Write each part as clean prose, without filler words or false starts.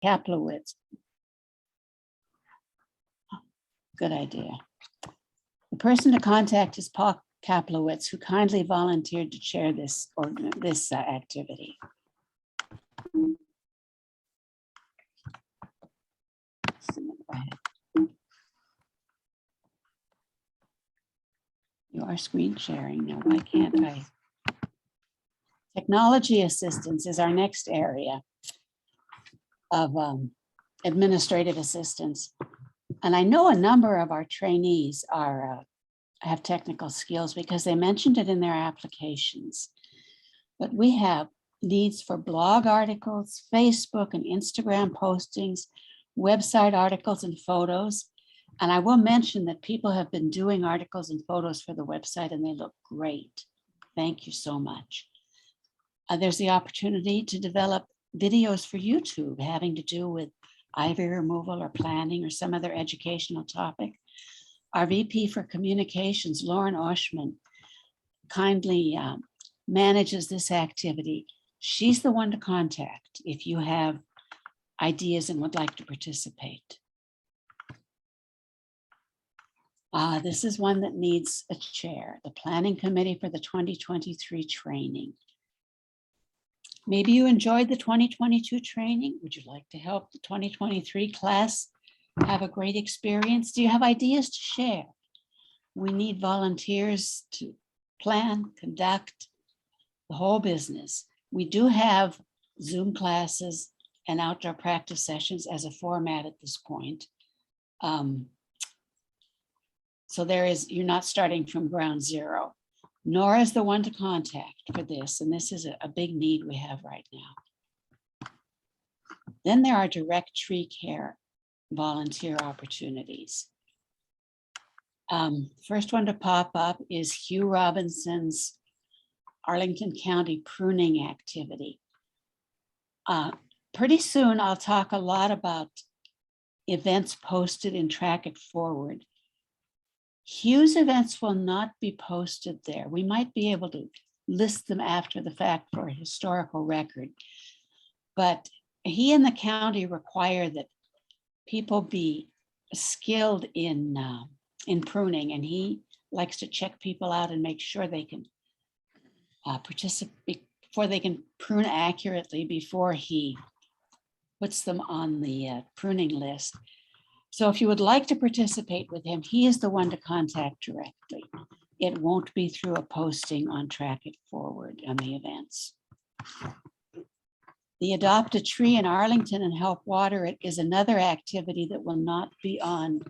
Kaplowitz. Good idea. The person to contact is Paul Kaplowitz, who kindly volunteered to chair this activity. You are screen sharing. Now, why can't I? Technology assistance is our next area of administrative assistance. And I know a number of our trainees have technical skills because they mentioned it in their applications. But we have needs for blog articles, Facebook and Instagram postings, website articles and photos. And I will mention that people have been doing articles and photos for the website and they look great. Thank you so much. There's the opportunity to develop videos for YouTube having to do with ivy removal or planning or some other educational topic. Our VP for communications, Lauren Oshman, kindly manages this activity. She's the one to contact if you have ideas and would like to participate. This is one that needs a chair, the planning committee for the 2023 training. Maybe you enjoyed the 2022 training. Would you like to help the 2023 class have a great experience? Do you have ideas to share? We need volunteers to plan, conduct the whole business. We do have Zoom classes and outdoor practice sessions as a format at this point. So you're not starting from ground zero. Nora is the one to contact for this, and this is a big need we have right now. Then there are direct tree care volunteer opportunities. First one to pop up is Hugh Robinson's Arlington County pruning activity. Pretty soon I'll talk a lot about events posted in Track It Forward. Hugh's events will not be posted there. We might be able to list them after the fact for a historical record, but he and the county require that people be skilled in pruning, and he likes to check people out and make sure they can participate, before they can prune accurately before he puts them on the pruning list. So if you would like to participate with him, he is the one to contact directly. It won't be through a posting on Track It Forward on the events. The Adopt a Tree in Arlington and Help Water It is another activity that will not be on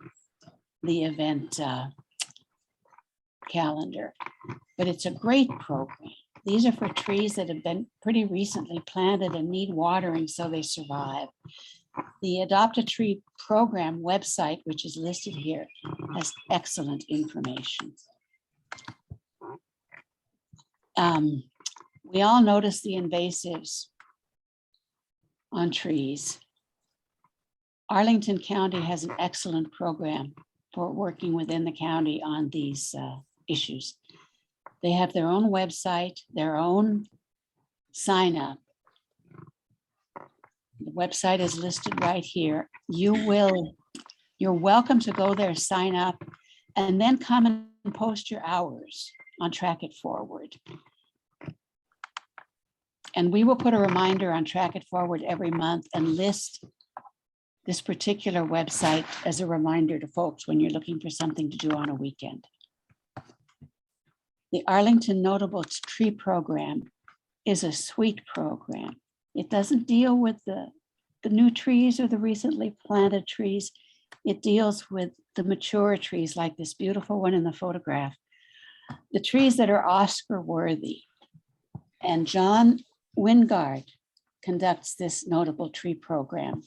the event calendar, but it's a great program. These are for trees that have been pretty recently planted and need watering so they survive. The Adopt a Tree program website, which is listed here, has excellent information. We all notice the invasives on trees. Arlington County has an excellent program for working within the county on these issues. They have their own website, their own sign up. The website is listed right here. You're welcome to go there, sign up, and then come and post your hours on Track It Forward. And we will put a reminder on Track It Forward every month and list this particular website as a reminder to folks when you're looking for something to do on a weekend. The Arlington Notable Tree Program is a sweet program. It doesn't deal with the new trees or the recently planted trees. It deals with the mature trees like this beautiful one in the photograph, the trees that are Oscar worthy. And John Wingard conducts this Notable Tree Program.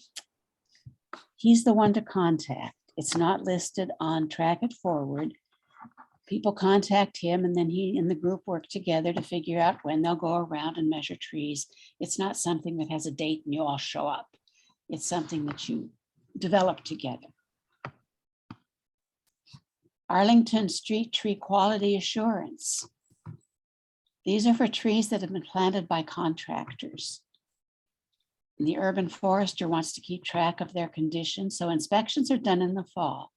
He's the one to contact. It's not listed on Track It Forward. People contact him and then he and the group work together to figure out when they'll go around and measure trees. It's not something that has a date and you all show up. It's something that you develop together. Arlington Street Tree Quality Assurance. These are for trees that have been planted by contractors. The urban forester wants to keep track of their condition, so inspections are done in the fall.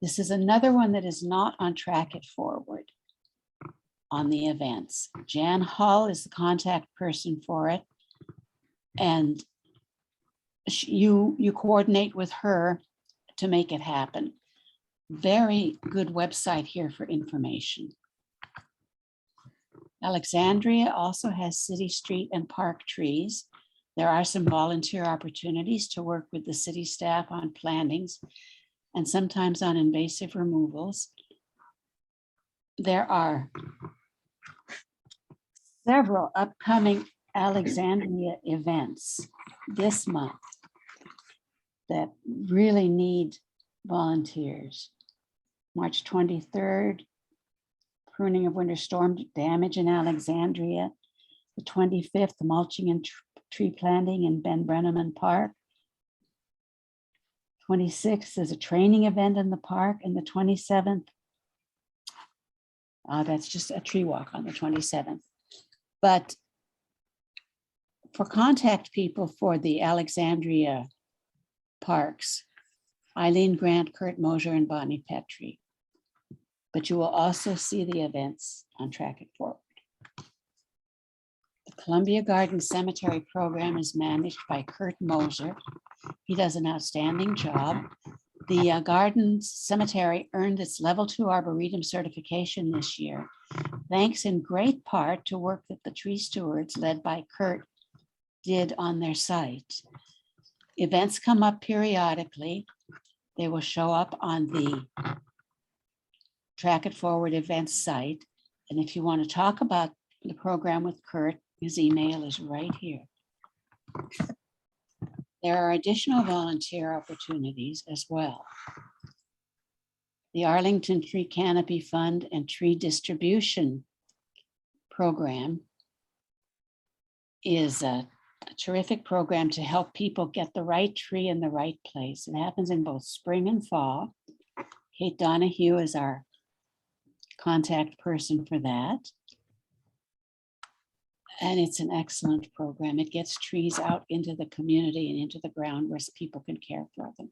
This is another one that is not on Track It Forward on the events. Jan Hull is the contact person for it. And you coordinate with her to make it happen. Very good website here for information. Alexandria also has city, street, and park trees. There are some volunteer opportunities to work with the city staff on plantings and sometimes on invasive removals. There are several upcoming Alexandria events this month that really need volunteers. March 23rd, pruning of winter storm damage in Alexandria. The 25th, mulching and tree planting in Ben Brenneman Park. 26th is a training event in the park, and the 27th, that's just a tree walk on the 27th. But for contact people for the Alexandria parks, Eileen Grant, Kurt Mosier, and Bonnie Petrie. But you will also see the events on Track It Forward. The Columbia Gardens Cemetery program is managed by Kurt Moser. He does an outstanding job. The Gardens Cemetery earned its Level 2 Arboretum certification this year, thanks in great part to work that the tree stewards led by Kurt did on their site. Events come up periodically. They will show up on the Track It Forward events site. And if you want to talk about the program with Kurt, his email is right here. There are additional volunteer opportunities as well. The Arlington Tree Canopy Fund and Tree Distribution Program is a terrific program to help people get the right tree in the right place. It happens in both spring and fall. Kate Donahue is our contact person for that. And it's an excellent program. It gets trees out into the community and into the ground where people can care for them.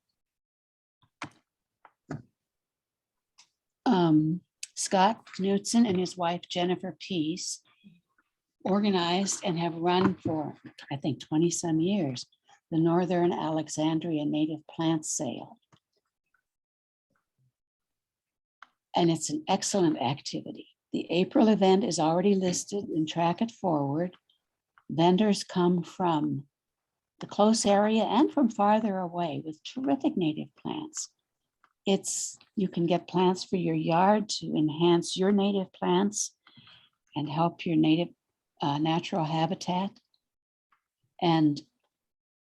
Scott Knudsen and his wife, Jennifer Peace, organized and have run for, I think, 20 some years, the Northern Alexandria Native Plant Sale. And it's an excellent activity. The April event is already listed in Track It Forward. Vendors come from the close area and from farther away with terrific native plants. You can get plants for your yard to enhance your native plants and help your native natural habitat. And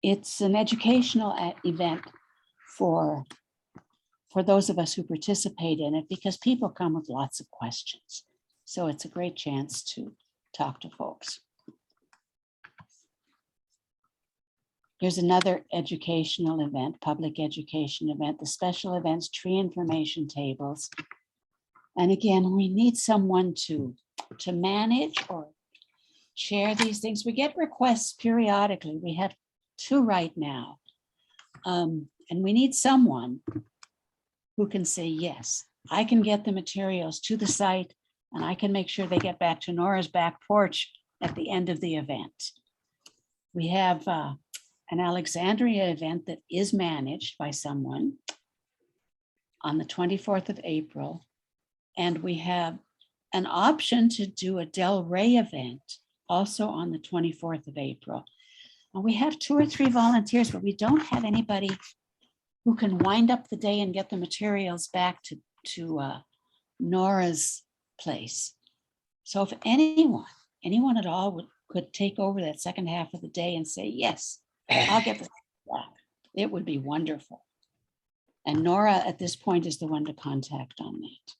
it's an educational event for those of us who participate in it, because people come with lots of questions. So it's a great chance to talk to folks. Here's another educational event, public education event, the special events tree information tables. And again, we need someone to manage or share these things. We get requests periodically. We have 2 right now. And we need someone who can say, yes, I can get the materials to the site and I can make sure they get back to Nora's back porch at the end of the event. We have an Alexandria event that is managed by someone on the 24th of April. And we have an option to do a Del Rey event also on the 24th of April. And we have 2 or 3 volunteers, but we don't have anybody who can wind up the day and get the materials back to Nora's place. So if anyone at all could take over that second half of the day and say, yes, I'll get the back, it would be wonderful. And Nora at this point is the one to contact on that.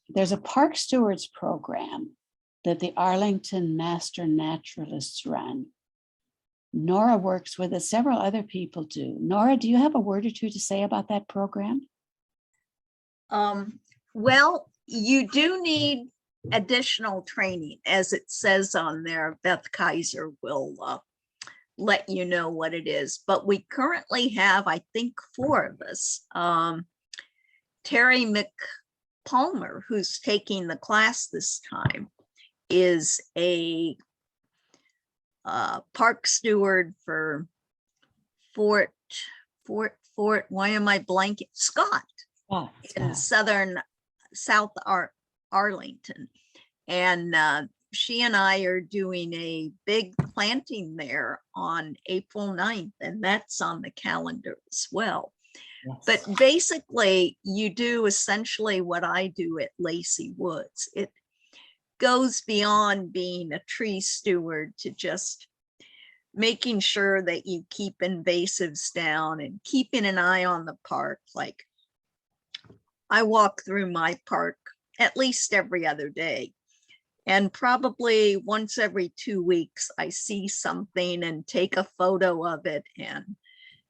There's a Park Stewards program that the Arlington Master Naturalists run. Nora works with it, several other people do. Nora, do you have a word or 2 to say about that program? Well, you do need additional training, as it says on there. Beth Kaiser will let you know what it is, but we currently have, I think, 4 of us. Terry McPalmer, who's taking the class this time, is a park steward for Fort, why am I blanking? Scott Oh, in South Arlington. And she and I are doing a big planting there on April 9th, and that's on the calendar as well. yes. But basically, you do essentially what I do at Lacey Woods. It goes beyond being a tree steward to just making sure that you keep invasives down and keeping an eye on the park. Like, I walk through my park at least every other day, and probably once every 2 weeks, I see something and take a photo of it and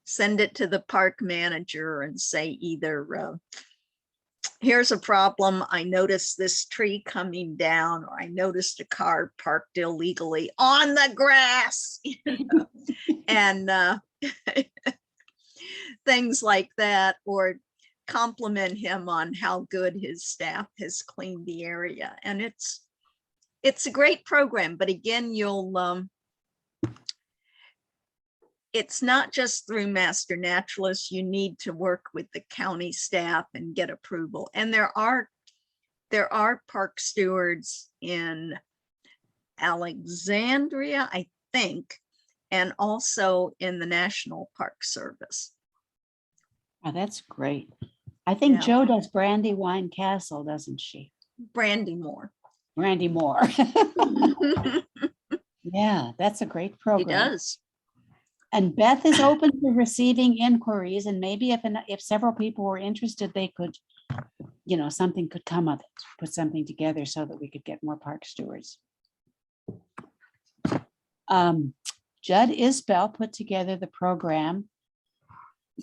send it to the park manager and say either, here's a problem, I noticed this tree coming down, or I noticed a car parked illegally on the grass, you know? And things like that, or compliment him on how good his staff has cleaned the area. And it's a great program, but again, it's not just through Master Naturalists. You need to work with the county staff and get approval. And there are park stewards in Alexandria, I think, and also in the National Park Service. Oh, that's great. I think Yeah. Joe does Brandywine Castle, doesn't she? Brandy Moore. Brandy Moore. Yeah, that's a great He program. does. And Beth is open to receiving inquiries, and maybe if several people were interested, they could, something could come of it, put something together so that we could get more park stewards. Judd Isbell put together the program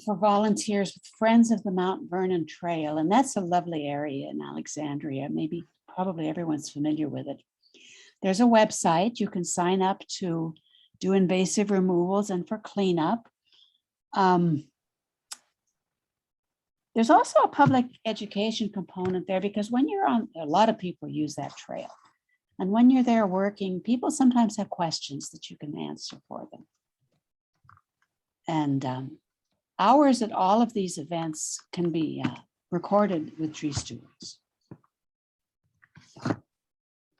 for volunteers with Friends of the Mount Vernon Trail, and that's a lovely area in Alexandria. Probably everyone's familiar with it. There's a website. You can sign up to do invasive removals and for cleanup. There's also a public education component there, because when you're on, a lot of people use that trail. And when you're there working, people sometimes have questions that you can answer for them. And hours at all of these events can be recorded with tree stewards.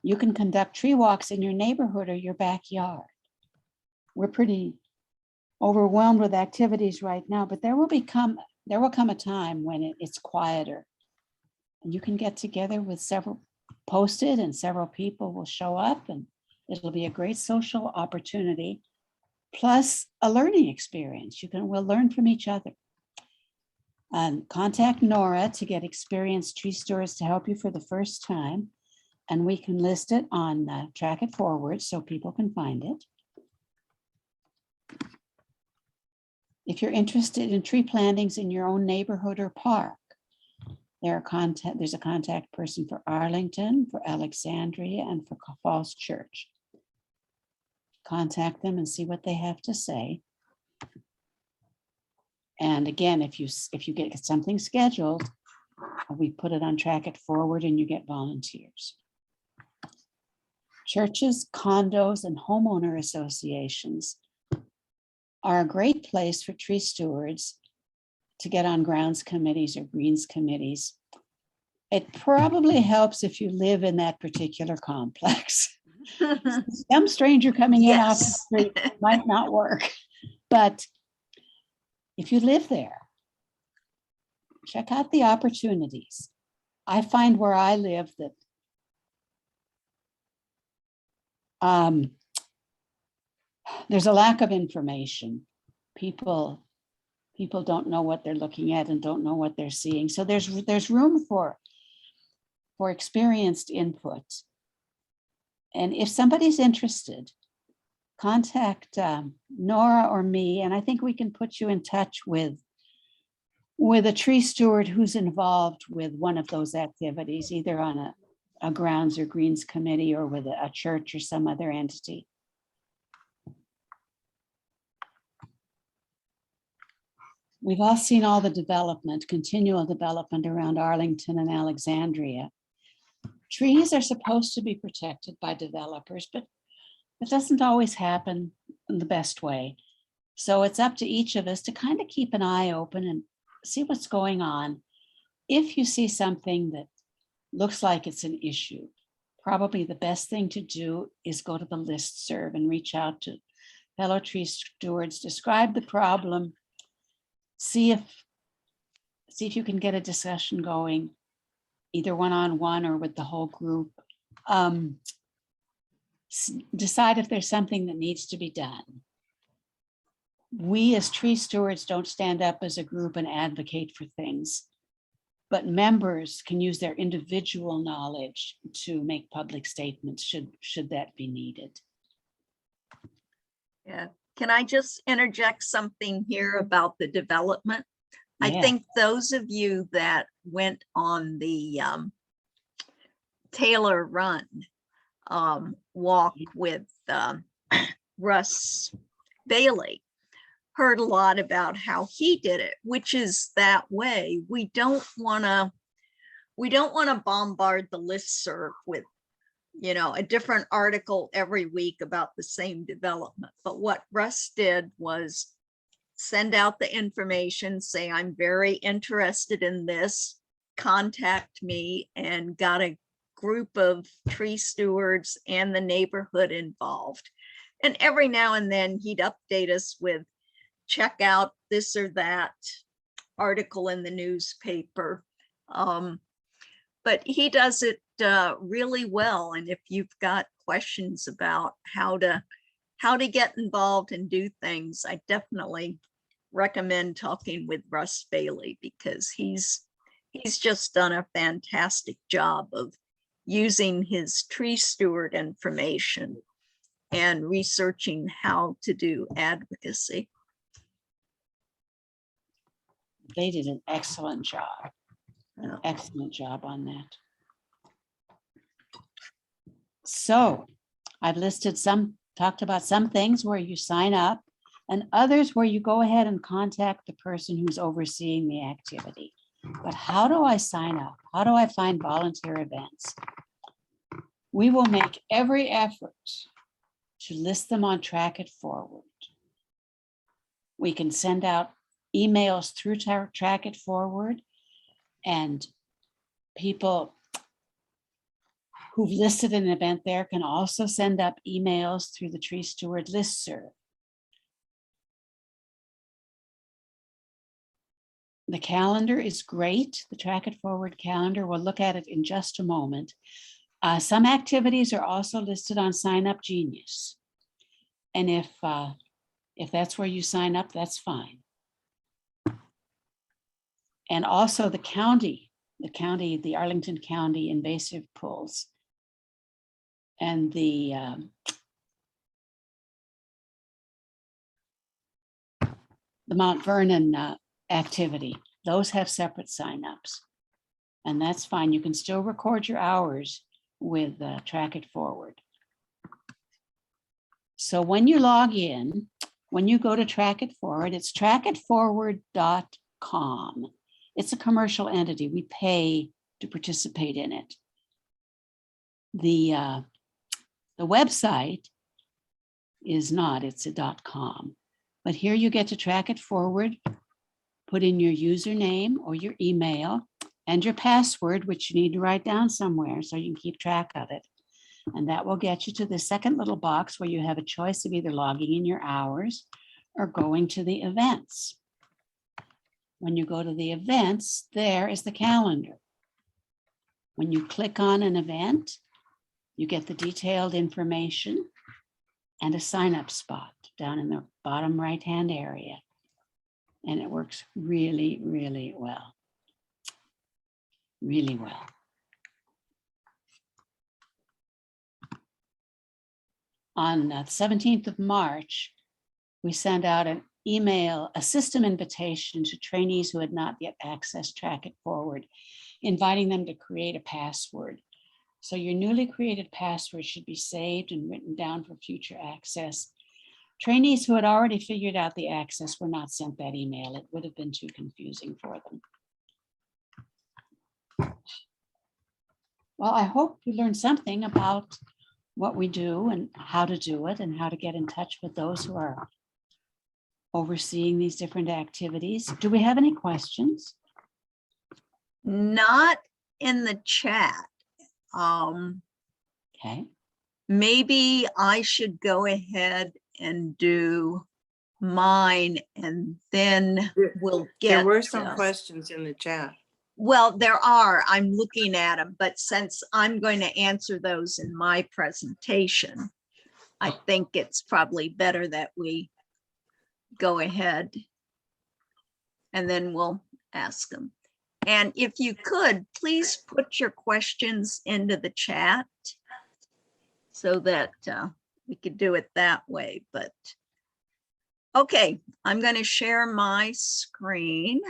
You can conduct tree walks in your neighborhood or your backyard. We're pretty overwhelmed with activities right now, but there will come a time when it's quieter. And you can get together with several posted, and several people will show up, and it'll be a great social opportunity, plus a learning experience. We'll learn from each other. And contact Nora to get experienced tree stewards to help you for the first time. And we can list it on Track It Forward so people can find it. If you're interested in tree plantings in your own neighborhood or park, there's a contact person for Arlington, for Alexandria, and for Falls Church. Contact them and see what they have to say. And again, if you get something scheduled, we put it on Track It Forward and you get volunteers. Churches, condos, and homeowner associations are a great place for tree stewards to get on grounds committees or greens committees. It probably helps if you live in that particular complex. Some stranger coming in off the street might not work, but if you live there, check out the opportunities. I find where I live that there's a lack of information. People don't know what they're looking at and don't know what they're seeing. So there's room for experienced input. And if somebody's interested, contact Nora or me, and I think we can put you in touch with a tree steward who's involved with one of those activities, either on a grounds or greens committee or with a church or some other entity. We've all seen all the development, continual development around Arlington and Alexandria. Trees are supposed to be protected by developers, but it doesn't always happen in the best way. So it's up to each of us to kind of keep an eye open and see what's going on. If you see something that looks like it's an issue, probably the best thing to do is go to the listserv and reach out to fellow tree stewards, describe the problem, see if you can get a discussion going, either one-on-one or with the whole group. Decide if there's something that needs to be done. We as tree stewards don't stand up as a group and advocate for things, but members can use their individual knowledge to make public statements should that be needed. Yeah. Can I just interject something here about the development? I Yeah. think those of you that went on the Taylor Run walk with Russ Bailey heard a lot about how he did it, which is that way. We don't want to bombard the listserv with, you know, a different article every week about the same development. But what Russ did was send out the information, say, I'm very interested in this, contact me, and got a group of tree stewards and the neighborhood involved. And every now and then he'd update us with, check out this or that article in the newspaper. But he does it really well. And if you've got questions about how to get involved and do things, I definitely recommend talking with Russ Bailey, because he's just done a fantastic job of using his tree steward information and researching how to do advocacy. They did an excellent job. Yeah. Excellent job on that. So I've listed talked about some things where you sign up and others where you go ahead and contact the person who's overseeing the activity. But how do I sign up? How do I find volunteer events? We will make every effort to list them on Track It Forward. We can send out emails through Track It Forward, and people who've listed an event there can also send up emails through the Tree Steward listserv. The calendar is great. The Track It Forward calendar, we'll look at it in just a moment. Some activities are also listed on Sign Up Genius. And if that's where you sign up, that's fine. And also the Arlington County invasive pulls and the Mount Vernon activity, those have separate signups, and that's fine. You can still record your hours with Track It Forward. So when you log in, when you go to Track It Forward, it's trackitforward.com. It's a commercial entity. We pay to participate in it. The website is not, it's a .com. But here you get to Track It Forward, put in your username or your email and your password, which you need to write down somewhere so you can keep track of it. And that will get you to the second little box where you have a choice of either logging in your hours or going to the events. When you go to the events, there is the calendar. When you click on an event, you get the detailed information and a sign-up spot down in the bottom right-hand area. And it works really, really well. Really well. On the 17th of March, we sent out an email, a system invitation to trainees who had not yet accessed Track It Forward, inviting them to create a password. So your newly created password should be saved and written down for future access. Trainees who had already figured out the access were not sent that email. It would have been too confusing for them. Well, I hope you learned something about what we do and how to do it and how to get in touch with those who are overseeing these different activities. Do we have any questions? Not in the chat. Okay. Maybe I should go ahead and do mine and then we'll There get. were some questions in the chat. Well, there are, I'm looking at them, but since I'm going to answer those in my presentation, I think it's probably better that we go ahead and then we'll ask them. And if you could, please put your questions into the chat so that we could do it that way. But okay, I'm going to share my screen.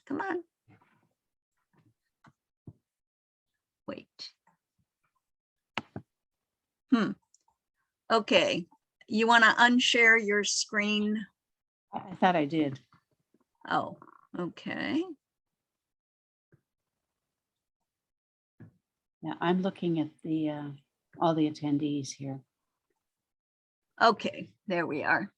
Come on. Wait. Okay, you want to unshare your screen? I thought I did. Oh, okay. Yeah, I'm looking at the all the attendees here. Okay, there we are.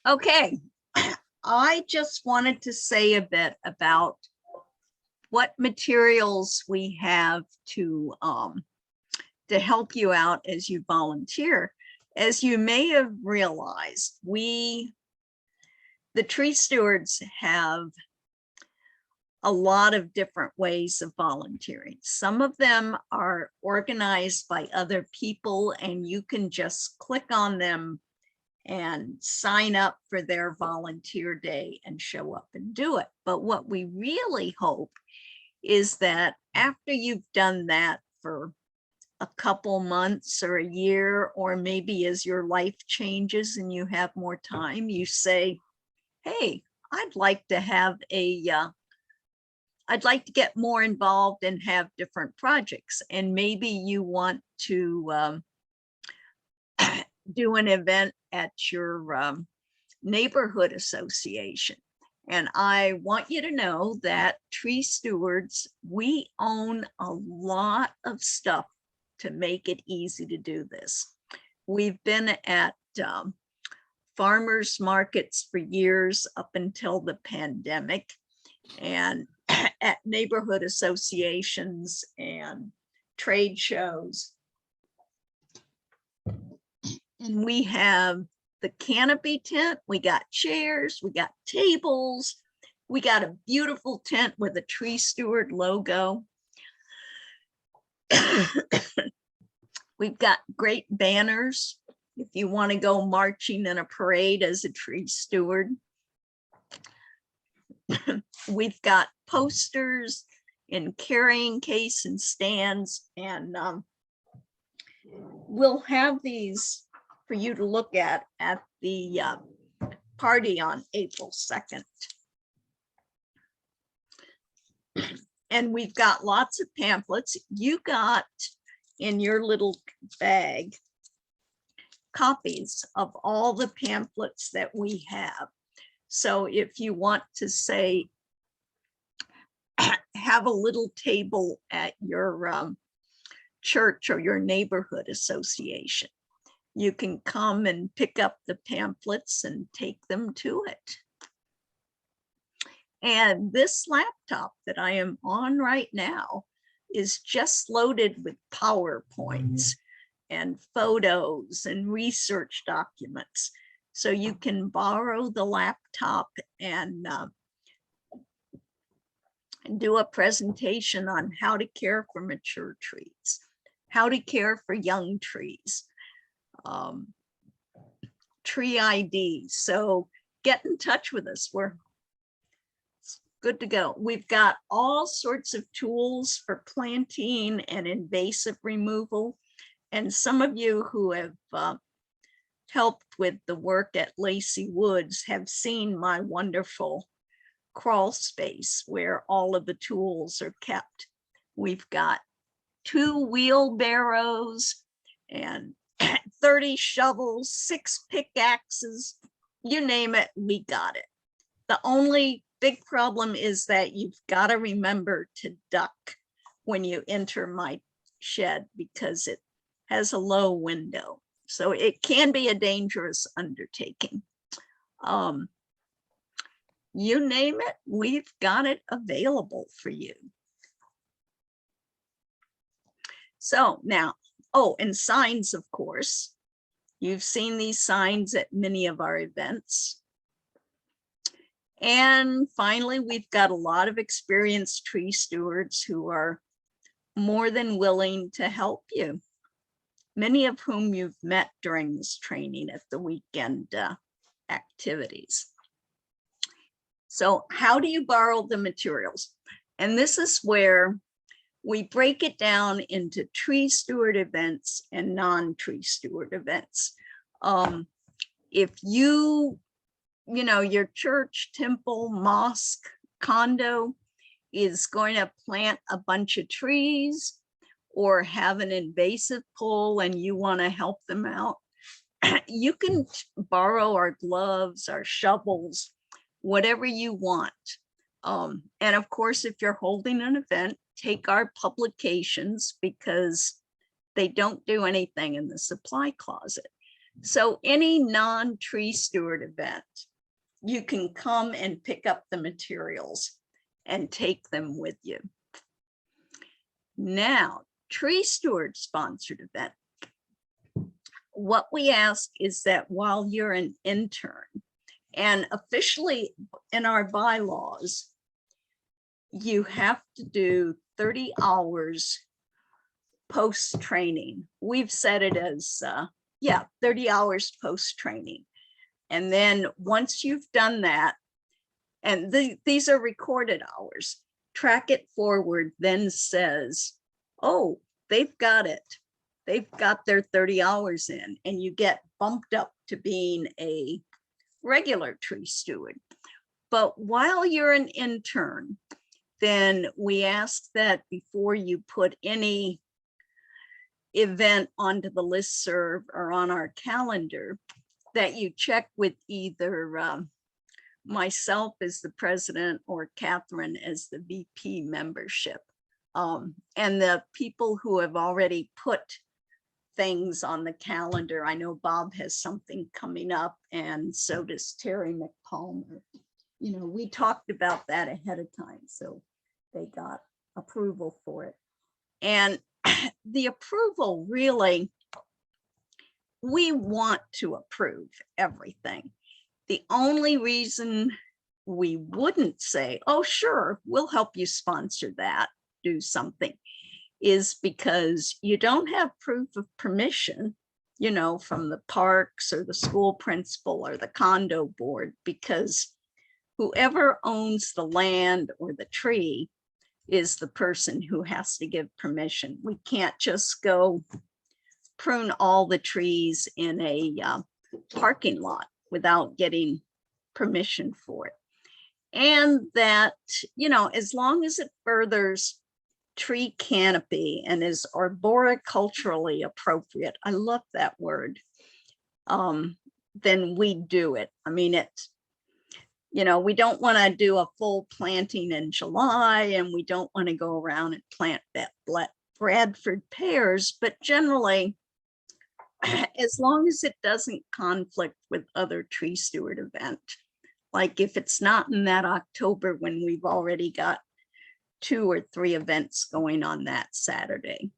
Okay, I just wanted to say a bit about what materials we have to help you out as you volunteer. As you may have realized, the tree stewards have a lot of different ways of volunteering. Some of them are organized by other people and you can just click on them and sign up for their volunteer day and show up and do it. But what we really hope is that after you've done that for a couple months or a year, or maybe as your life changes and you have more time, you say, hey, I'd like to have I'd like to get more involved and have different projects. And maybe you want to do an event at your neighborhood association. And I want you to know that Tree Stewards, we own a lot of stuff to make it easy to do this. We've been at farmers markets for years up until the pandemic, and at neighborhood associations and trade shows. And we have the canopy tent, we got chairs, we got tables, we got a beautiful tent with a Tree Steward logo. We've got great banners if you want to go marching in a parade as a Tree Steward. We've got posters in carrying case and stands, and we'll have these for you to look at the party on April 2nd. And we've got lots of pamphlets. You got in your little bag copies of all the pamphlets that we have. So if you want to say, have a little table at your church or your neighborhood association, you can come and pick up the pamphlets and take them to it. And this laptop that I am on right now is just loaded with PowerPoints and photos and research documents. So you can borrow the laptop and do a presentation on how to care for mature trees, how to care for young trees, tree ID. So get in touch with us. We're good to go. We've got all sorts of tools for planting and invasive removal. And some of you who have helped with the work at Lacey Woods have seen my wonderful crawl space where all of the tools are kept. We've got 2 wheelbarrows and 30 shovels, 6 pickaxes, you name it, we got it. The only big problem is that you've got to remember to duck when you enter my shed because it has a low window. So it can be a dangerous undertaking. You name it, we've got it available for you. So now, oh, and signs, of course. You've seen these signs at many of our events. And finally, we've got a lot of experienced tree stewards who are more than willing to help you, many of whom you've met during this training at the weekend activities. So how do you borrow the materials? And this is where we break it down into tree steward events and non-tree steward events. If you know, your church, temple, mosque, condo is going to plant a bunch of trees or have an invasive pull and you want to help them out, you can borrow our gloves, our shovels, whatever you want. And of course, if you're holding an event, take our publications because they don't do anything in the supply closet. So any non-tree steward event, you can come and pick up the materials and take them with you. Now, tree steward sponsored event. What we ask is that while you're an intern, and officially in our bylaws, you have to do 30 hours post-training. We've set it as, 30 hours post-training. And then once you've done that, and these are recorded hours, Track It Forward then says, oh, they've got it. They've got their 30 hours in, and you get bumped up to being a regular tree steward. But while you're an intern, then we ask that before you put any event onto the listserv or on our calendar, that you check with either myself as the president or Catherine as the VP membership. And the people who have already put things on the calendar, I know Bob has something coming up and so does Terry McPalmer. You know, we talked about that ahead of time, so they got approval for it. And the approval really, we want to approve everything. The only reason we wouldn't say, oh, sure, we'll help you sponsor that, do something, is because you don't have proof of permission, you know, from the parks or the school principal or the condo board, because whoever owns the land or the tree is the person who has to give permission. We can't just go prune all the trees in a parking lot without getting permission for it. And that, you know, as long as it furthers tree canopy and is arboriculturally appropriate, I love that word, then we do it. I mean, it's, you know, we don't want to do a full planting in July, and we don't want to go around and plant that Bradford pears, but generally, as long as it doesn't conflict with other tree steward event, like if it's not in that October when we've already got 2 or 3 events going on that Saturday.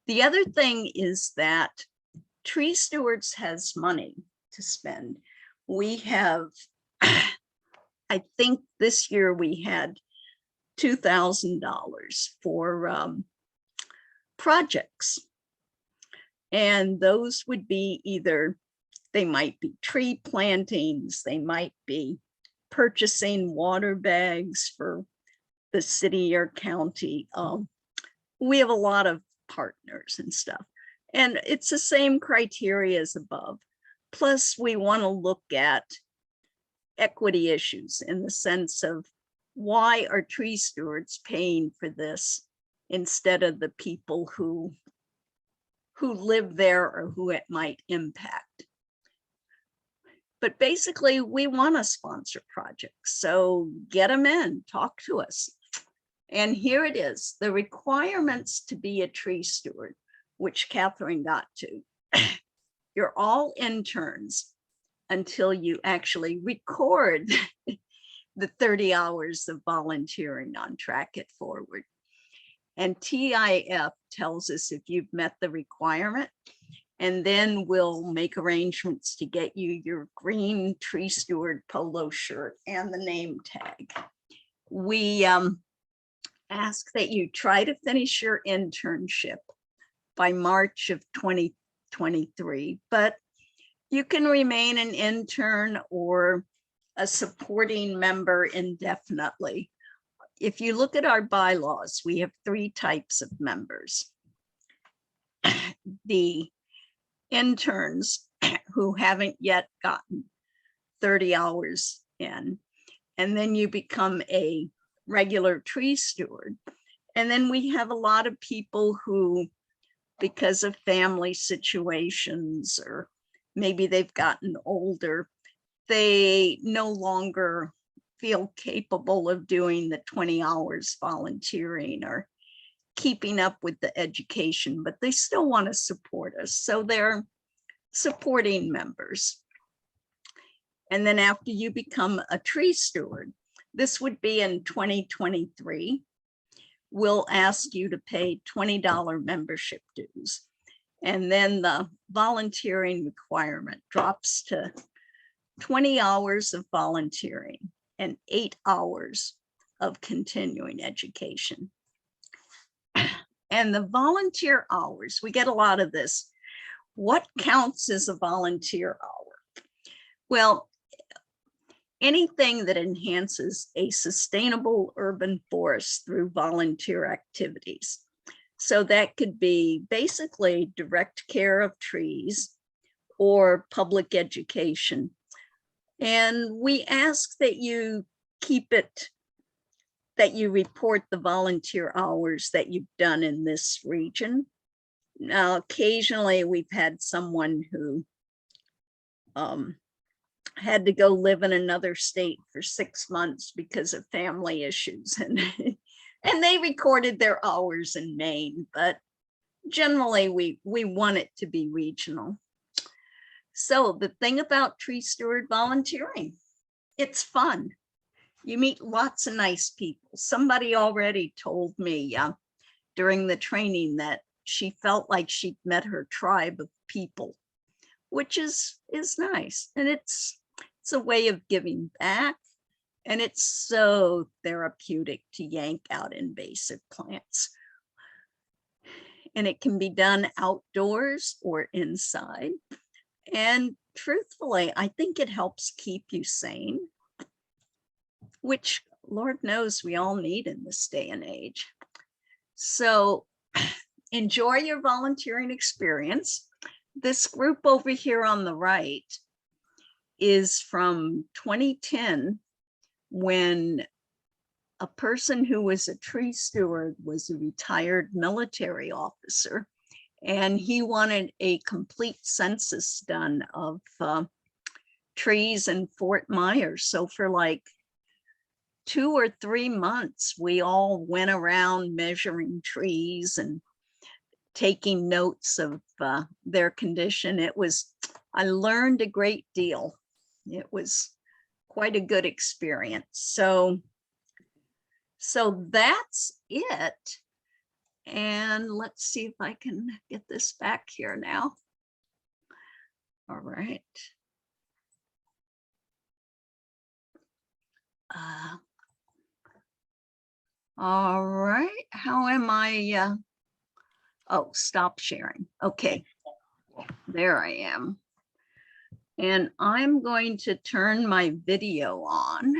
The other thing is that Tree Stewards has money to spend. We have, I think this year we had $2,000 for projects. And those would be either, they might be tree plantings, they might be purchasing water bags for the city or county. We have a lot of partners and stuff. And it's the same criteria as above. Plus, we want to look at equity issues in the sense of why are tree stewards paying for this instead of the people who live there or who it might impact. But basically, we want to sponsor projects. So get them in, talk to us. And here it is, the requirements to be a tree steward, which Catherine got to. You're all interns until you actually record the 30 hours of volunteering on Track It Forward. And TIF tells us if you've met the requirement, and then we'll make arrangements to get you your green tree steward polo shirt and the name tag. We ask that you try to finish your internship by March of 2023, but you can remain an intern or a supporting member indefinitely. If you look at our bylaws, we have 3 types of members. The interns who haven't yet gotten 30 hours in, and then you become a regular tree steward. And then we have a lot of people who, because of family situations, or maybe they've gotten older, they no longer feel capable of doing the 20 hours volunteering or keeping up with the education, but they still want to support us. So they're supporting members. And then after you become a tree steward, this would be in 2023, we'll ask you to pay $20 membership dues. And then the volunteering requirement drops to 20 hours of volunteering and 8 hours of continuing education. And the volunteer hours, we get a lot of this. What counts as a volunteer hour? Well, anything that enhances a sustainable urban forest through volunteer activities. So that could be basically direct care of trees or public education. And we ask that you keep it, that you report the volunteer hours that you've done in this region. Now, occasionally we've had someone who had to go live in another state for 6 months because of family issues, and they recorded their hours in Maine, but generally we want it to be regional. So the thing about tree steward volunteering, it's fun. You meet lots of nice people. Somebody already told me during the training that she felt like she'd met her tribe of people, which is nice. And it's a way of giving back. And it's so therapeutic to yank out invasive plants. And it can be done outdoors or inside. And truthfully, I think it helps keep you sane, which Lord knows we all need in this day and age. So enjoy your volunteering experience. This group over here on the right is from 2010, when a person who was a tree steward was a retired military officer, and he wanted a complete census done of trees in Fort Myers. So for like 2 or 3 months, we all went around measuring trees and taking notes of their condition. I learned a great deal. It was quite a good experience. So that's it. And let's see if I can get this back here now. All right. All right, how am I? Oh, stop sharing. Okay, there I am. And I'm going to turn my video on.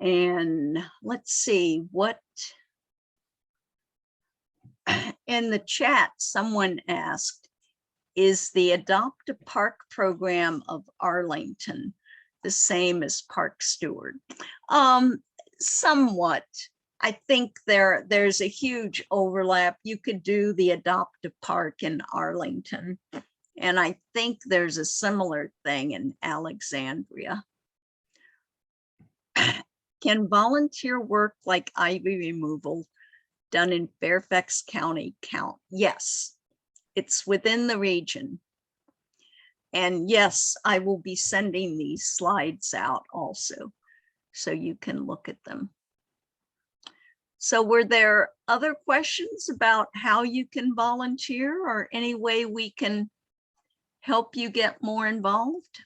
And let's see what In the chat, someone asked, is the Adopt a Park program of Arlington the same as Park Steward? Somewhat. I think there's a huge overlap. You could do the Adopt a Park in Arlington, and I think there's a similar thing in Alexandria. Can volunteer work like ivy removal done in Fairfax County count? Yes, it's within the region. And yes, I will be sending these slides out also, so you can look at them. So were there other questions about how you can volunteer or any way we can help you get more involved?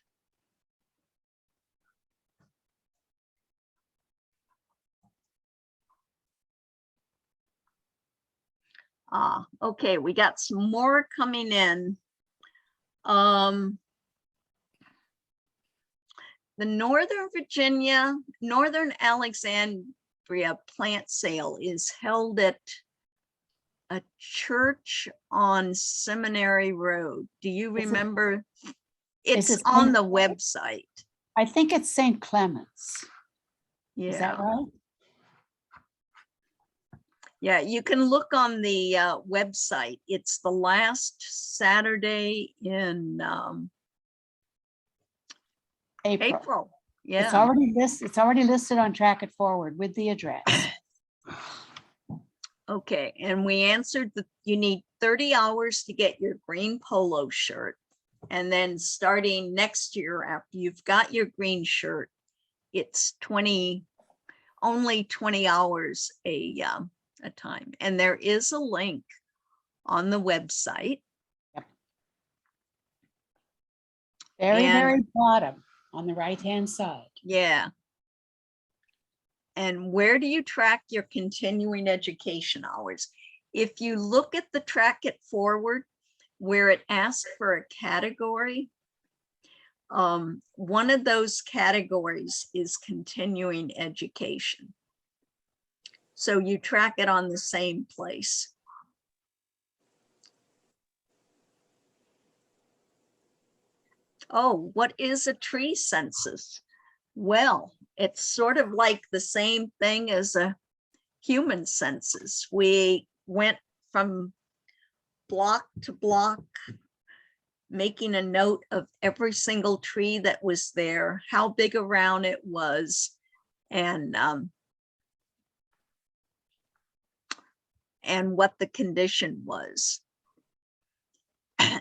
Okay, we got some more coming in. The Northern Alexandria plant sale is held at a church on Seminary Road. Do you Is it- remember? is It's it on on- the website. I think it's St. Clement's. Is that Yeah, right? yeah, you can look on the website. It's the last Saturday in April. It's Yeah, already listed on Track It Forward with the address. okay. And we answered that you need 30 hours to get your green polo shirt. And then starting next year, after you've got your green shirt, it's only 20 hours a time. And there is a link on the website. Very, And- very bottom on the right-hand side. Yeah. And where do you track your continuing education hours? If you look at the Track It Forward, where it asks for a category, one of those categories is continuing education. So you track it on the same place. Oh, what is a tree census? Well, it's sort of like the same thing as a human census. We went from block to block, making a note of every single tree that was there, how big around it was, and what the condition was.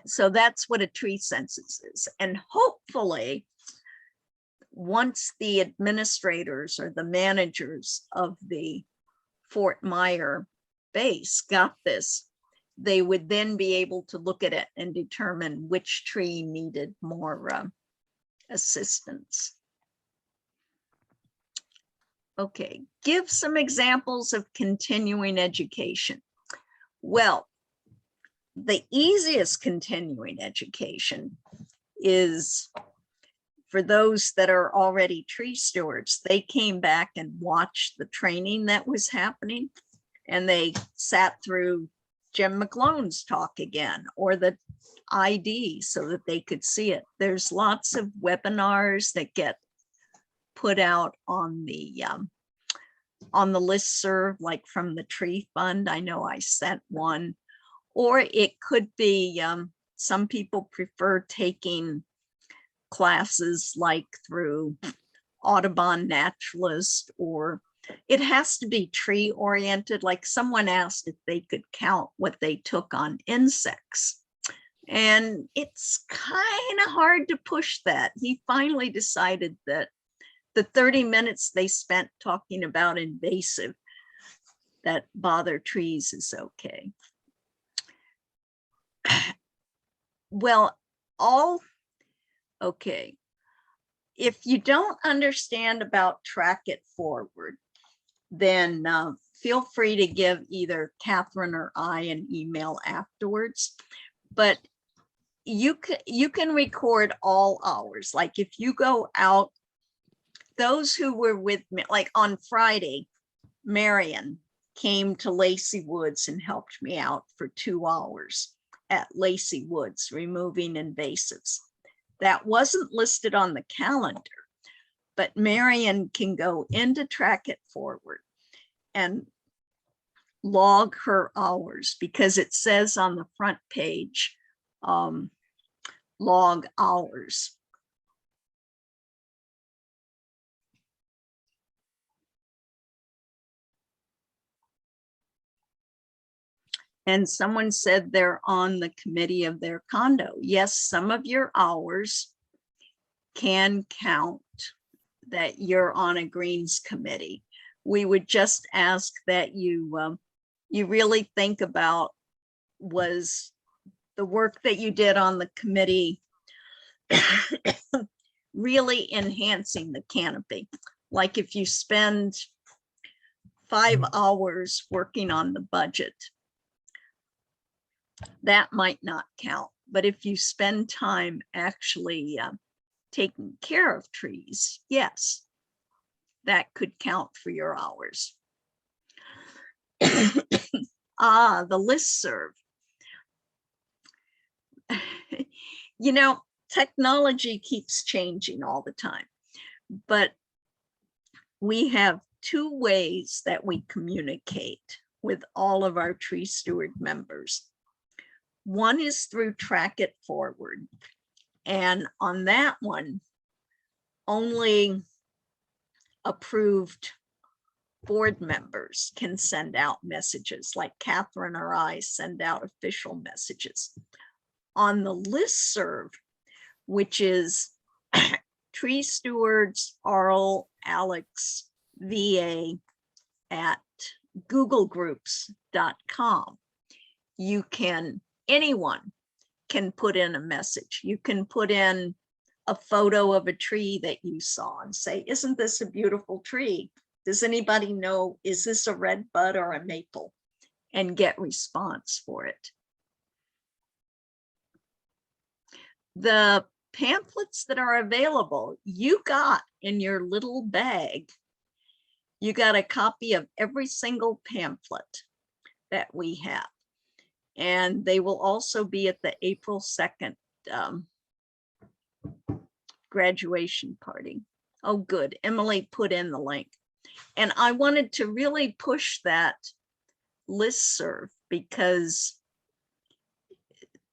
So that's what a tree census is. And hopefully, once the administrators or the managers of the Fort Myer base got this, they would then be able to look at it and determine which tree needed more assistance. Okay, give some examples of continuing education. Well, the easiest continuing education is for those that are already tree stewards. They came back and watched the training that was happening, and they sat through Jim McClone's talk again, or the ID, so that they could see it. There's lots of webinars that get put out on the listserv, like from the Tree Fund. I know I sent one. Or it could be, some people prefer taking classes like through Audubon Naturalist, or it has to be tree oriented. Like someone asked if they could count what they took on insects. And it's kind of hard to push that. He finally decided that the 30 minutes they spent talking about invasive that bother trees is okay. Well, okay. If you don't understand about Track It Forward, then feel free to give either Catherine or I an email afterwards. But you can record all hours. Like if you go out, those who were with me, like on Friday, Marion came to Lacey Woods and helped me out for 2 hours at Lacey Woods, removing invasives. That wasn't listed on the calendar, but Marion can go into Track It Forward and log her hours, because it says on the front page, log hours. And someone said they're on the committee of their condo. Yes, some of your hours can count that you're on a Greens committee. We would just ask that you really think about, was the work that you did on the committee really enhancing the canopy? Like if you spend 5 hours working on the budget, that might not count. But if you spend time actually taking care of trees, yes, that could count for your hours. The listserv. You know, technology keeps changing all the time, but we have 2 ways that we communicate with all of our tree steward members. One is through Track It Forward. And on that one, only approved board members can send out messages, like Catherine or I send out official messages. On the listserv, which is Tree Stewards, Arl, Alex, VA at googlegroups.com, anyone can put in a message. You can put in a photo of a tree that you saw and say, isn't this a beautiful tree? Does anybody know, is this a red bud or a maple? And get response for it. The pamphlets that are available, you got in your little bag, you got a copy of every single pamphlet that we have. And they will also be at the April 2nd graduation party. Oh, good. Emily put in the link. And I wanted to really push that listserv, because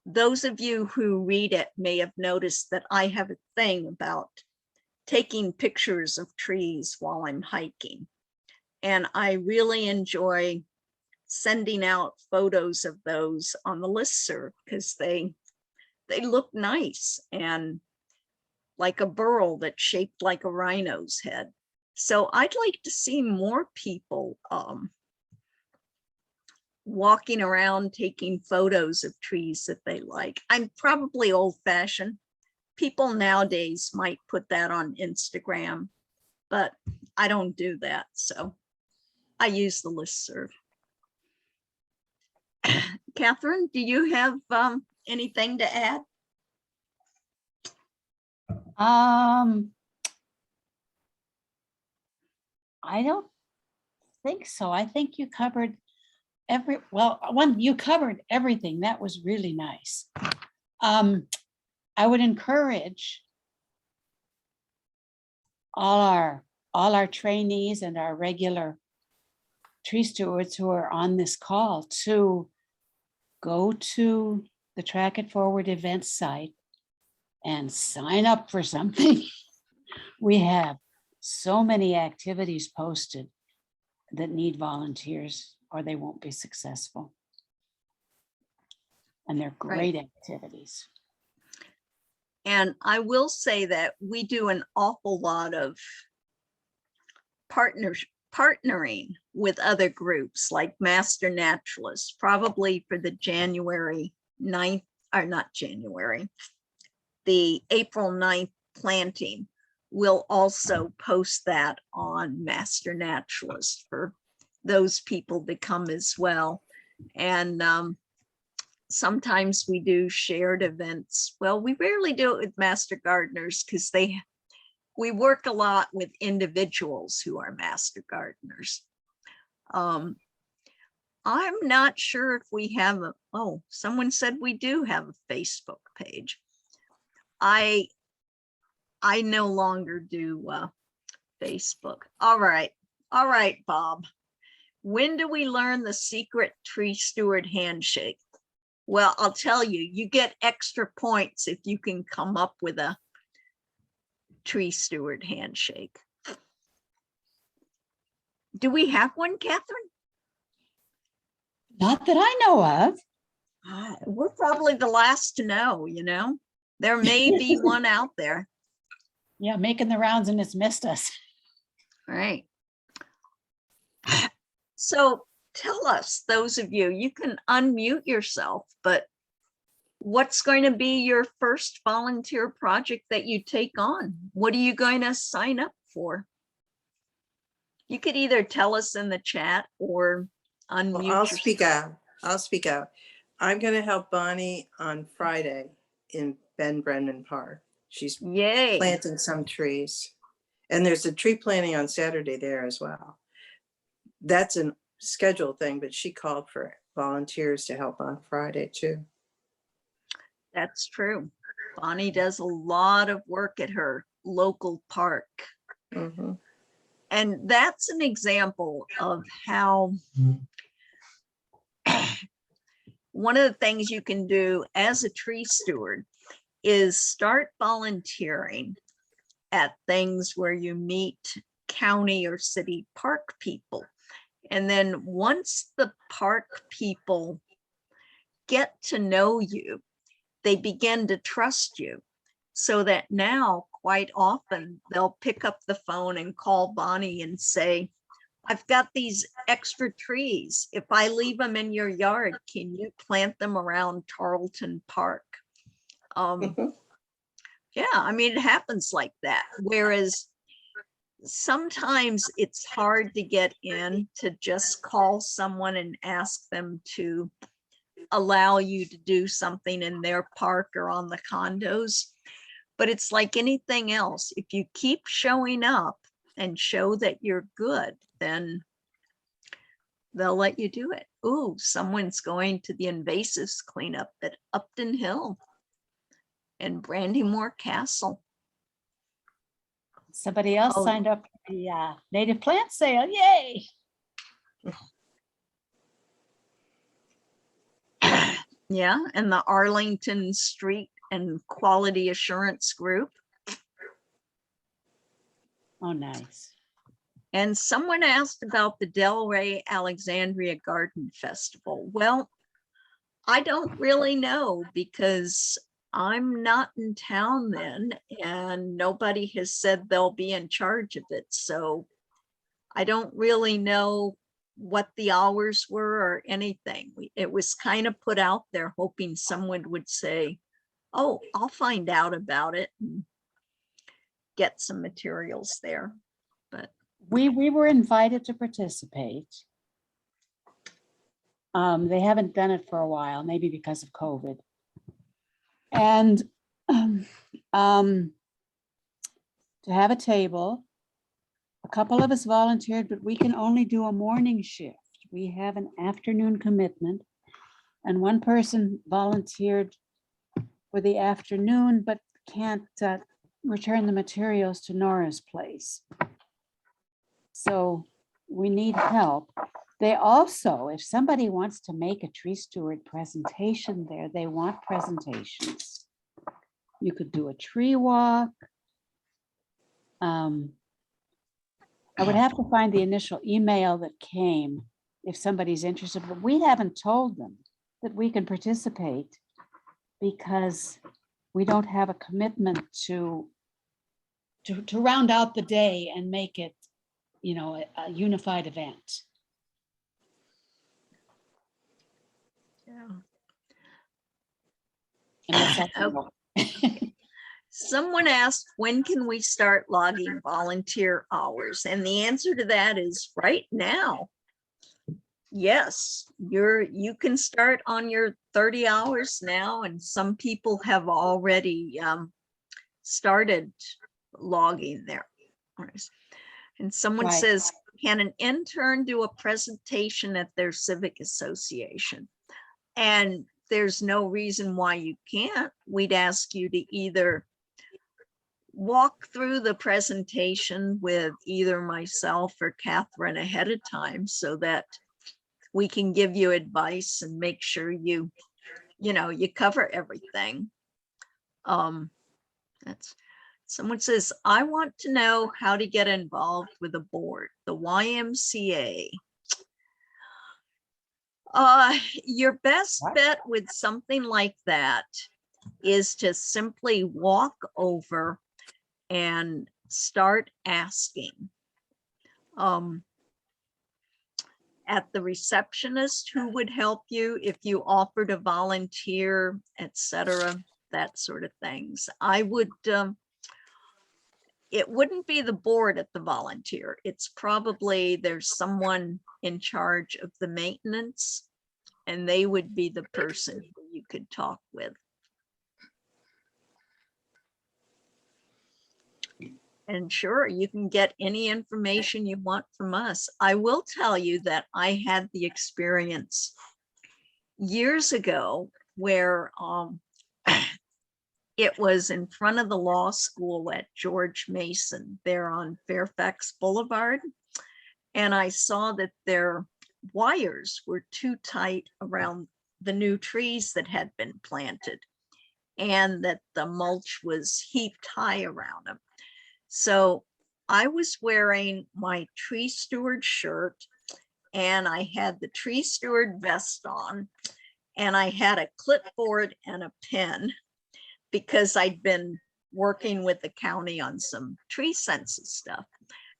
those of you who read it may have noticed that I have a thing about taking pictures of trees while I'm hiking. And I really enjoy sending out photos of those on the listserv, because they look nice, and like a burl that's shaped like a rhino's head. So I'd like to see more people walking around taking photos of trees that they like. I'm probably old-fashioned. People nowadays might put that on Instagram, but I don't do that. So I use the listserv. Catherine, do you have anything to add? I don't think so. I think you covered you covered everything. That was really nice. I would encourage all our trainees and our regular tree stewards who are on this call to go to the Track It Forward event site and sign up for something. We have so many activities posted that need volunteers, or they won't be successful. And they're great activities. And I will say that we do an awful lot of partnering with other groups like Master Naturalists, probably for the January 9th, or not January, the April 9th planting. We'll also post that on Master Naturalist for those people to come as well. And sometimes we do shared events. Well, we rarely do it with Master Gardeners, because we work a lot with individuals who are Master Gardeners. I'm not sure if we have a, oh, someone said we do have a Facebook page. I no longer do Facebook. All right, Bob. When do we learn the secret tree steward handshake? Well, I'll tell you, you get extra points if you can come up with a tree steward handshake. Do we have one, Catherine? Not that I know of. We're probably the last to know, you know? There may be one out there. Yeah, making the rounds and it's missed us. Right. So tell us, those of you, you can unmute yourself, but what's going to be your first volunteer project that you take on? What are you going to sign up for? You could either tell us in the chat or unmute Well, I'll yourself. speak out. I'll speak out. I'm going to help Bonnie on Friday in Ben Brennan Park. She's Yay. planting some trees. And there's a tree planting on Saturday there as well. That's a scheduled thing, but she called for volunteers to help on Friday too. That's true. Bonnie does a lot of work at her local park. Mhm. And that's an example of how one of the things you can do as a tree steward is start volunteering at things where you meet county or city park people. And then once the park people get to know you, they begin to trust you. So that now quite often they'll pick up the phone and call Bonnie and say, I've got these extra trees. If I leave them in your yard, can you plant them around Tarleton Park? Yeah, I mean, it happens like that. Whereas sometimes it's hard to get in to just call someone and ask them to allow you to do something in their park or on the condos. But it's like anything else. If you keep showing up and show that you're good, then they'll let you do it. Ooh, someone's going to the invasives cleanup at Upton Hill and Brandymore Castle. Somebody else Oh. signed up for the native plant sale. Yay. Yeah, and the Arlington Street and Quality Assurance Group. Oh, nice. And someone asked about the Delray Alexandria Garden Festival. Well, I don't really know because I'm not in town then and nobody has said they'll be in charge of it. So I don't really know what the hours were or anything. It was kind of put out there hoping someone would say, oh, I'll find out about it and get some materials there. But We were invited to participate. They haven't done it for a while, maybe because of COVID. And to have a table, a couple of us volunteered, but we can only do a morning shift. We have an afternoon commitment. And one person volunteered for the afternoon, but can't return the materials to Nora's place. So we need help. They also, if somebody wants to make a tree steward presentation there, they want presentations. You could do a tree walk. I would have to find the initial email that came if somebody's interested, but we haven't told them that we can participate because we don't have a commitment to round out the day and make it, you know, a unified event. yeah. And that's all. Someone asked, when can we start logging volunteer hours? And the answer to that is right now. Yes, you can start on your 30 hours now, and some people have already started logging their hours. And someone Right. says, can an intern do a presentation at their civic association? And there's no reason why you can't. We'd ask you to either walk through the presentation with either myself or Catherine ahead of time so that we can give you advice and make sure you cover everything. That's someone says, I want to know how to get involved with a board, the YMCA. Your best What? bet with something like that is to simply walk over and start asking. At the receptionist who would help you if you offered to volunteer, etc., that sort of things. I would, it wouldn't be the board at the volunteer. It's probably there's someone in charge of the maintenance, and they would be the person who you could talk with. And sure, you can get any information you want from us. I will tell you that I had the experience years ago where it was in front of the law school at George Mason there on Fairfax Boulevard. And I saw that their wires were too tight around the new trees that had been planted and that the mulch was heaped high around them. So I was wearing my tree steward shirt and I had the tree steward vest on and I had a clipboard and a pen because I'd been working with the county on some tree census stuff.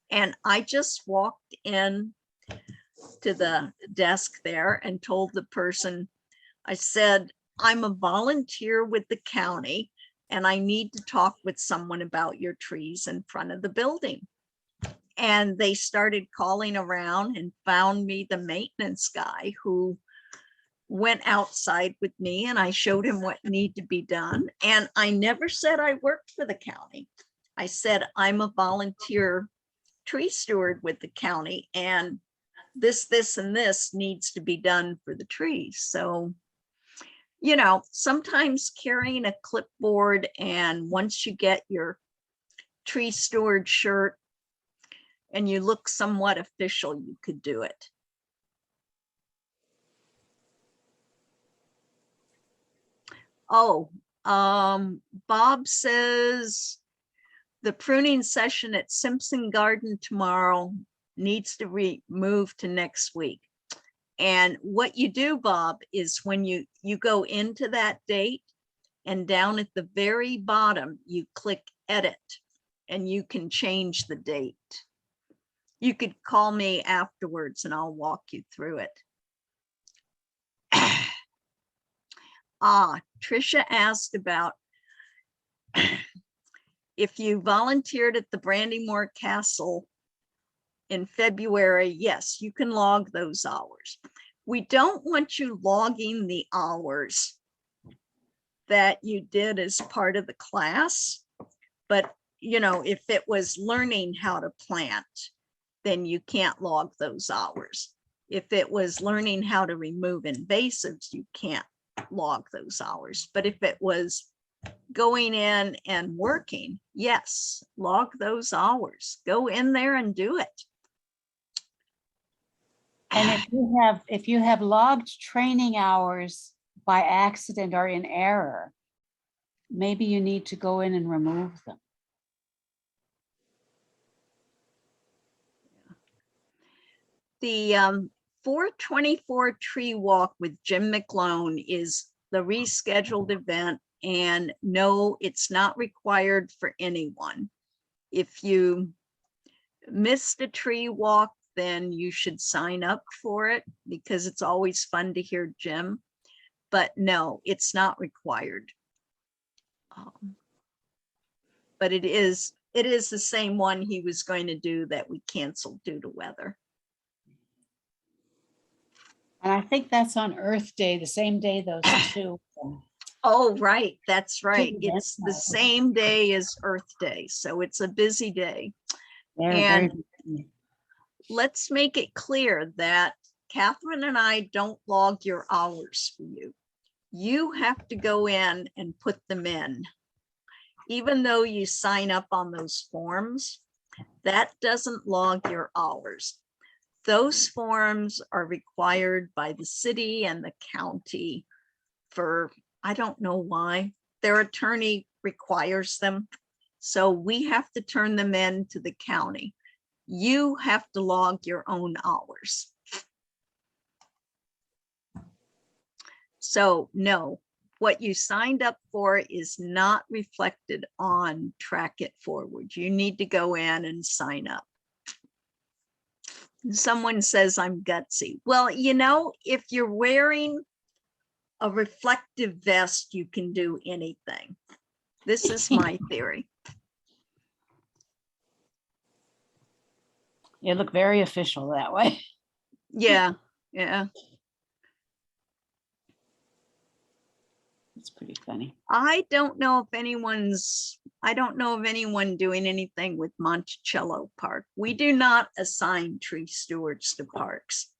And I just walked in to the desk there and told the person, I said, I'm a volunteer with the county and I need to talk with someone about your trees in front of the building. And they started calling around and found me the maintenance guy who went outside with me and I showed him what needed to be done. And I never said I worked for the county. I said, I'm a volunteer tree steward with the county and this, and this needs to be done for the trees. So, you know, sometimes carrying a clipboard and once you get your tree steward shirt and you look somewhat official, you could do it. Oh, Bob says the pruning session at Simpson Garden tomorrow needs to be moved to next week. And what you do, Bob, is when you go into that date and down at the very bottom, you click edit and you can change the date. You could call me afterwards and I'll walk you through it. Tricia asked about if you volunteered at the Brandymore Castle in February. Yes, you can log those hours. We don't want you logging the hours that you did as part of the class, but you know, if it was learning how to plant, then you can't log those hours. If it was learning how to remove invasives, you can't log those hours. But if it was going in and working, yes, log those hours. Go in there and do it. And if you have logged training hours by accident or in error, maybe you need to go in and remove them. The 424 tree walk with Jim McLone is the rescheduled event, and no, it's not required for anyone. If you missed a tree walk, then you should sign up for it because it's always fun to hear Jim. But no, it's not required. But it is the same one he was going to do that we canceled due to weather. And I think that's on Earth Day, the same day those two. Oh, right. That's right. Two It's the events. same day as Earth Day. So it's a busy day. They're And very busy. let's make it clear that Catherine and I don't log your hours for you. You have to go in and put them in. Even though you sign up on those forms, that doesn't log your hours. Those forms are required by the city and the county for, I don't know why, their attorney requires them. So we have to turn them in to the county. You have to log your own hours. So no, what you signed up for is not reflected on Track It Forward. You need to go in and sign up. Someone says I'm gutsy. Well, you know, if you're wearing a reflective vest, you can do anything. This is my theory. You look very official that way. Yeah, yeah. It's pretty funny. I don't know of anyone doing anything with Monticello Park. We do not assign tree stewards to parks.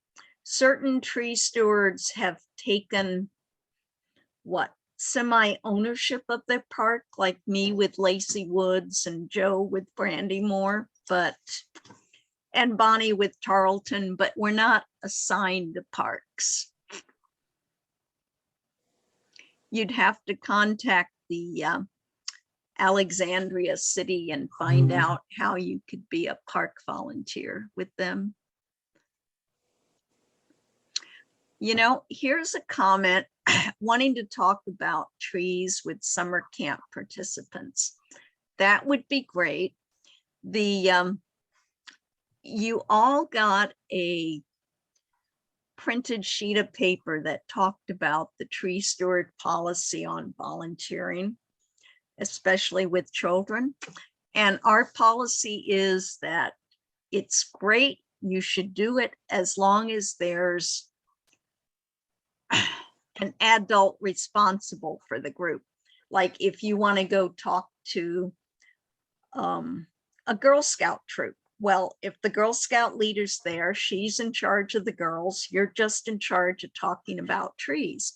Certain tree stewards have taken semi-ownership of their park, like me with Lacey Woods and Joe with Brandymore, and Bonnie with Tarleton, but we're not assigned to parks. You'd have to contact the Alexandria City and find out how you could be a park volunteer with them. You know, here's a comment wanting to talk about trees with summer camp participants. That would be great. You all got a printed sheet of paper that talked about the tree steward policy on volunteering, especially with children. And our policy is that it's great. You should do it as long as there's an adult responsible for the group. Like if you want to go talk to a Girl Scout troop. Well, if the Girl Scout leader's there, she's in charge of the girls. You're just in charge of talking about trees.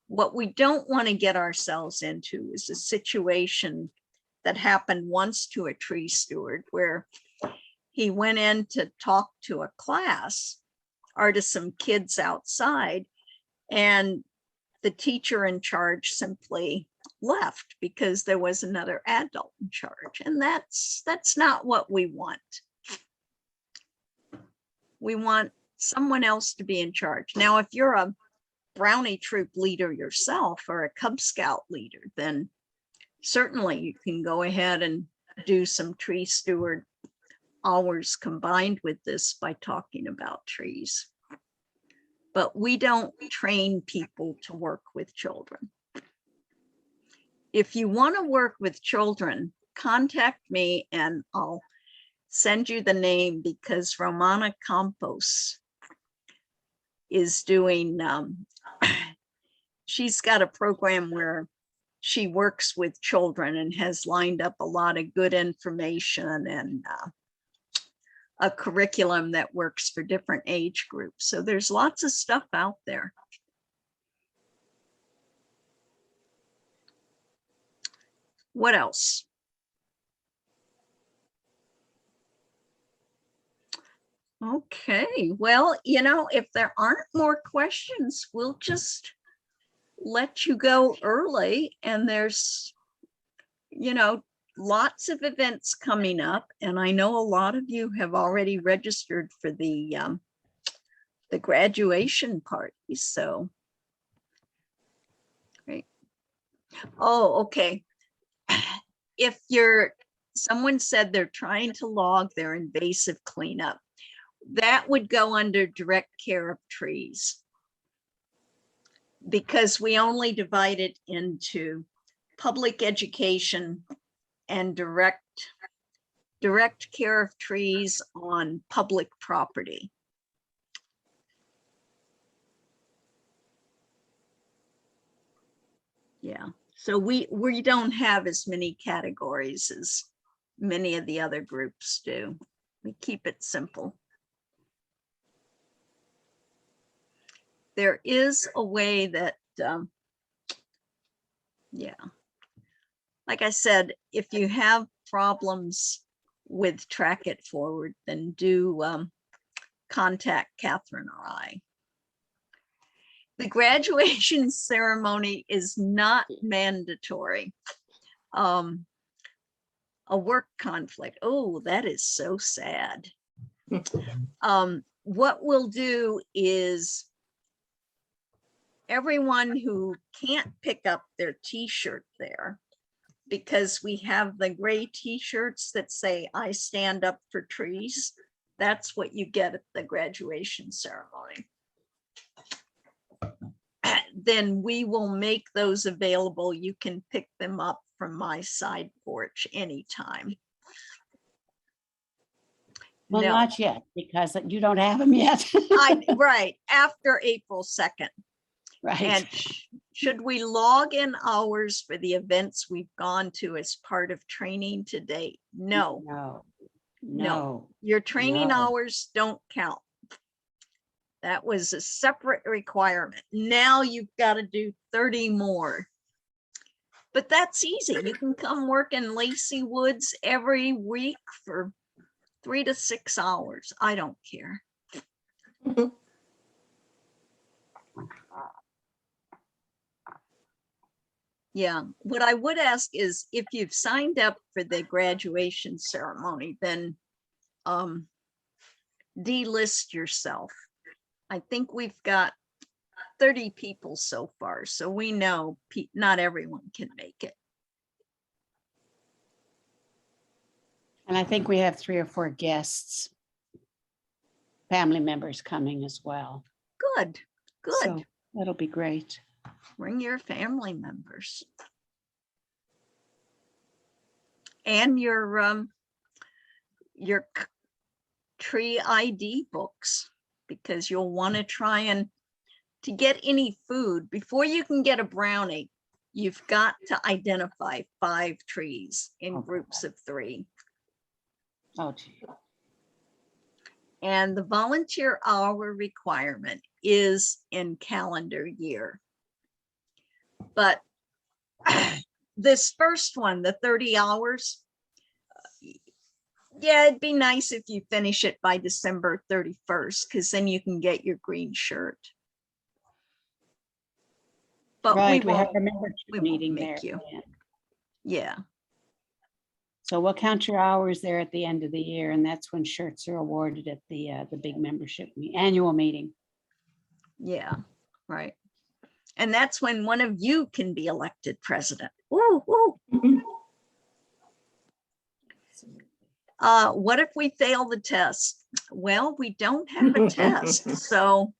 What we don't want to get ourselves into is a situation that happened once to a tree steward where he went in to talk to a class or to some kids outside, and the teacher in charge simply left because there was another adult in charge. And that's not what we want. We want someone else to be in charge. Now, if you're a Brownie troop leader yourself or a Cub Scout leader, then certainly you can go ahead and do some tree steward hours combined with this by talking about trees. But we don't train people to work with children. If you want to work with children, contact me and I'll send you the name, because Romana Campos is doing, she's got a program where she works with children and has lined up a lot of good information and a curriculum that works for different age groups. So there's lots of stuff out there. What else? Okay, well, you know, if there aren't more questions, we'll just let you go early. And there's, you know, lots of events coming up. And I know a lot of you have already registered for the graduation party. So, great. Oh, okay. If someone said they're trying to log their invasive cleanup, that would go under direct care of trees, because we only divide it into public education and direct care of trees on public property. Yeah, so we don't have as many categories as many of the other groups do. We keep it simple. there is a way that, yeah. Like I said, if you have problems with Track It Forward, then do contact Catherine or I. The graduation ceremony is not mandatory. A work conflict. Oh, that is so sad. What we'll do is everyone who can't pick up their t-shirt there, because we have the gray t-shirts that say I stand up for trees. That's what you get at the graduation ceremony. Then we will make those available. You can pick them up from my side porch anytime. Well, No. not yet, because you don't have them yet. Right, after April 2nd. Right. And should we log in hours for the events we've gone to as part of training to date? No, No, No. no. your training No. hours don't count. That was a separate requirement. Now you've got to do 30 more. But that's easy. You can come work in Lacey Woods every week for 3 to 6 hours. I don't care. Yeah, what I would ask is if you've signed up for the graduation ceremony, then delist yourself. I think we've got 30 people so far, so we know not everyone can make it. And I think we have 3 or 4 guests, family members coming as well. Good, good. So that'll be great. Bring your family members. And your tree ID books, because you'll want to try and to get any food before you can get a brownie. You've got to identify 5 trees in Okay. groups of 3. Oh, gee. And the volunteer hour requirement is in calendar year. But this first one, the 30 hours, yeah, it'd be nice if you finish it by December 31st, because then you can get your green shirt. But Right, we have won't- a membership we won't meeting make there. you. Yeah. Yeah, So we'll count your hours there at the end of the year, and that's when shirts are awarded at the big membership annual meeting. yeah, right. And that's when one of you can be elected president. Ooh, ooh. What if we fail the test? Well, we don't have a test, so.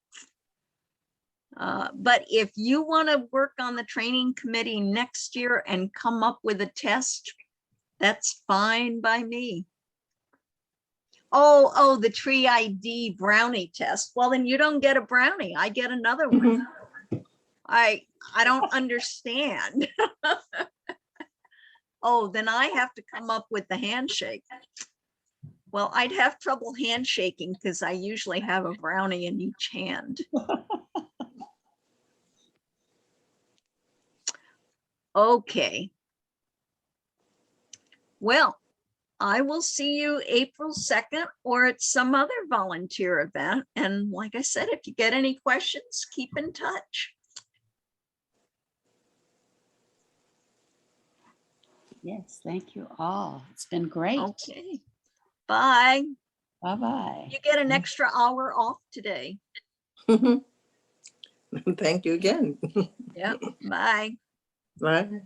But if you want to work on the training committee next year and come up with a test, that's fine by me. Oh, the tree ID brownie test. Well, then you don't get a brownie. I get another one. I don't understand. Oh, then I have to come up with the handshake. Well, I'd have trouble handshaking because I usually have a brownie in each hand. Okay. Well, I will see you April 2nd or at some other volunteer event. And like I said, if you get any questions, keep in touch. Yes, thank you all. It's been great. Okay. Bye. Bye-bye. You get an extra hour off today. Thank you again. Yep. Bye. Bye.